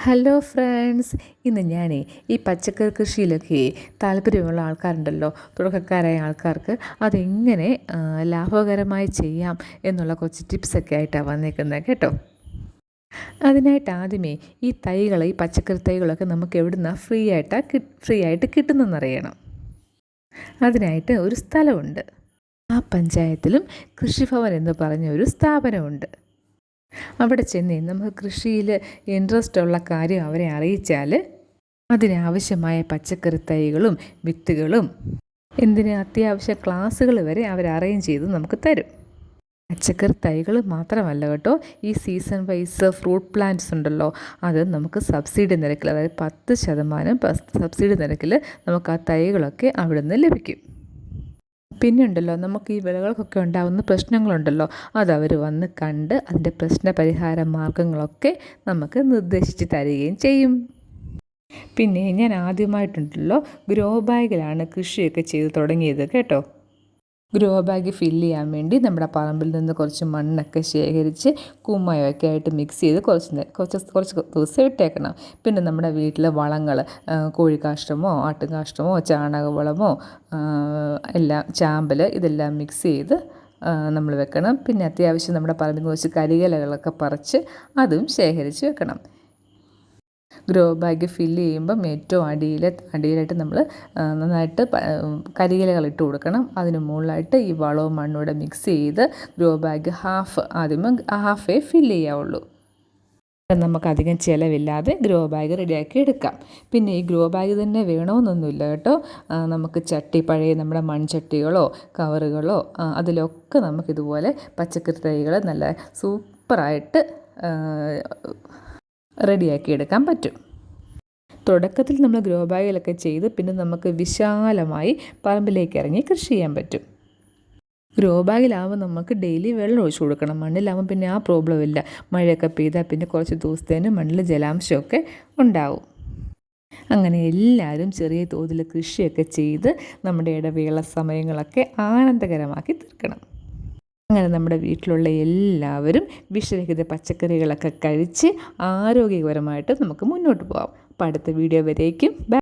Hello friends, ഇന്ന് ഞാനേ ഈ പച്ചക്കറി കൃഷിയിലൊക്കെ താല്പര്യമുള്ള ആൾക്കാരുണ്ടല്ലോ, തുടക്കക്കാരായ ആൾക്കാർക്ക് അതെങ്ങനെ ലാഭകരമായി ചെയ്യാം എന്നുള്ള കുറച്ച് ടിപ്സൊക്കെ ആയിട്ടാണ് വന്നേക്കുന്നത് കേട്ടോ. അതിനായിട്ട് ആദ്യമേ ഈ പച്ചക്കറി തൈകളൊക്കെ നമുക്ക് എവിടുന്നാണ് ഫ്രീ ആയിട്ട് കിട്ടുന്നതെന്നറിയണം. അതിനായിട്ട് ഒരു സ്ഥലമുണ്ട്. ആ പഞ്ചായത്തിലും കൃഷിഭവൻ എന്ന് പറഞ്ഞ ഒരു സ്ഥാപനമുണ്ട്. അവിടെ ചെന്ന് നമുക്ക് കൃഷിയിൽ ഇൻട്രസ്റ്റ് ഉള്ള കാര്യം അവരെ അറിയിച്ചാൽ അതിനാവശ്യമായ പച്ചക്കറി തൈകളും വിത്തുകളും അത്യാവശ്യ ക്ലാസ്സുകൾ വരെ അവർ അറേഞ്ച് ചെയ്ത് നമുക്ക് തരും. പച്ചക്കറി തൈകൾ മാത്രമല്ല കേട്ടോ, ഈ സീസൺ വൈസ് ഫ്രൂട്ട് പ്ലാന്റ്സ് ഉണ്ടല്ലോ, അത് നമുക്ക് സബ്സിഡി നിരക്കിൽ, അതായത് 10% സബ്സിഡി നിരക്കിൽ നമുക്ക് ആ തൈകളൊക്കെ അവിടെ നിന്ന് ലഭിക്കും. പിന്നെ ഉണ്ടല്ലോ, നമുക്ക് ഈ വിളകൾക്കൊക്കെ ഉണ്ടാകുന്ന പ്രശ്നങ്ങളുണ്ടല്ലോ, അതവർ വന്ന് കണ്ട് അതിൻ്റെ പ്രശ്നപരിഹാര മാർഗങ്ങളൊക്കെ നമുക്ക് നിർദ്ദേശിച്ച് തരികയും ചെയ്യും. പിന്നെ ഞാൻ ആദ്യമായിട്ടുണ്ടല്ലോ ഗ്രോ ബാഗിലാണ് കൃഷിയൊക്കെ ചെയ്ത് തുടങ്ങിയത് കേട്ടോ. ഗ്രോ ബാഗ് ഫില്ല് ചെയ്യാൻ വേണ്ടി നമ്മുടെ പറമ്പിൽ നിന്ന് കുറച്ച് മണ്ണൊക്കെ ശേഖരിച്ച് കുമ്മായമൊക്കെ ആയിട്ട് മിക്സ് ചെയ്ത് കുറച്ച് ദിവസം ഇട്ടേക്കണം. പിന്നെ നമ്മുടെ വീട്ടിലെ വളങ്ങൾ, കോഴിക്കാഷ്ടമോ ആട്ടുകാഷ്ടമോ ചാണകവളമോ എല്ലാം, ചാമ്പൽ, ഇതെല്ലാം മിക്സ് ചെയ്ത് നമ്മൾ വെക്കണം. പിന്നെ അത്യാവശ്യം നമ്മുടെ പറമ്പിൽ നിന്ന് കുറച്ച് കരിയിലകളൊക്കെ പറിച്ച് അതും ശേഖരിച്ച് വെക്കണം. ഗ്രോ ബാഗ് ഫില്ല് ചെയ്യുമ്പം ഏറ്റവും അടിയിലായിട്ട് നമ്മൾ നന്നായിട്ട് കരിയിലകൾ ഇട്ട് കൊടുക്കണം. അതിന് മുകളിലായിട്ട് ഈ വളവും മണ്ണൂടെ മിക്സ് ചെയ്ത് ഗ്രോ ബാഗ് ഹാഫേ ഫില്ല് ചെയ്യാവുള്ളൂ. നമുക്കധികം ചിലവില്ലാതെ ഗ്രോ ബാഗ് റെഡിയാക്കി എടുക്കാം. പിന്നെ ഈ ഗ്രോ ബാഗ് തന്നെ വേണമെന്നൊന്നുമില്ല കേട്ടോ. നമുക്ക് പഴയ നമ്മുടെ മൺചട്ടികളോ കവറുകളോ അതിലൊക്കെ നമുക്കിതുപോലെ പച്ചക്കറി തൈകൾ നല്ല സൂപ്പറായിട്ട് റെഡിയാക്കി എടുക്കാൻ പറ്റും. തുടക്കത്തിൽ നമ്മൾ ഗ്രോ ബാഗിലൊക്കെ ചെയ്ത് പിന്നെ നമുക്ക് വിശാലമായി പറമ്പിലേക്ക് ഇറങ്ങി കൃഷി ചെയ്യാൻ പറ്റും. ഗ്രോ ബാഗിലാവുമ്പോൾ നമുക്ക് ഡെയിലി വെള്ളം ഒഴിച്ചു കൊടുക്കണം. മണ്ണിലാവുമ്പോൾ പിന്നെ ആ പ്രോബ്ലം ഇല്ല. മഴയൊക്കെ പെയ്താൽ പിന്നെ കുറച്ച് ദിവസത്തേന് മണ്ണിൽ ജലാംശമൊക്കെ ഉണ്ടാവും. അങ്ങനെ എല്ലാവരും ചെറിയ തോതിൽ കൃഷിയൊക്കെ ചെയ്ത് നമ്മുടെ ഇടവേള സമയങ്ങളൊക്കെ ആനന്ദകരമാക്കി തീർക്കണം. അങ്ങനെ നമ്മുടെ വീട്ടിലുള്ള എല്ലാവരും വിഷരഹിത പച്ചക്കറികളൊക്കെ കഴിച്ച് ആരോഗ്യകരമായിട്ട് നമുക്ക് മുന്നോട്ട് പോകാം. അപ്പോൾ അടുത്ത വീഡിയോ വരേക്കും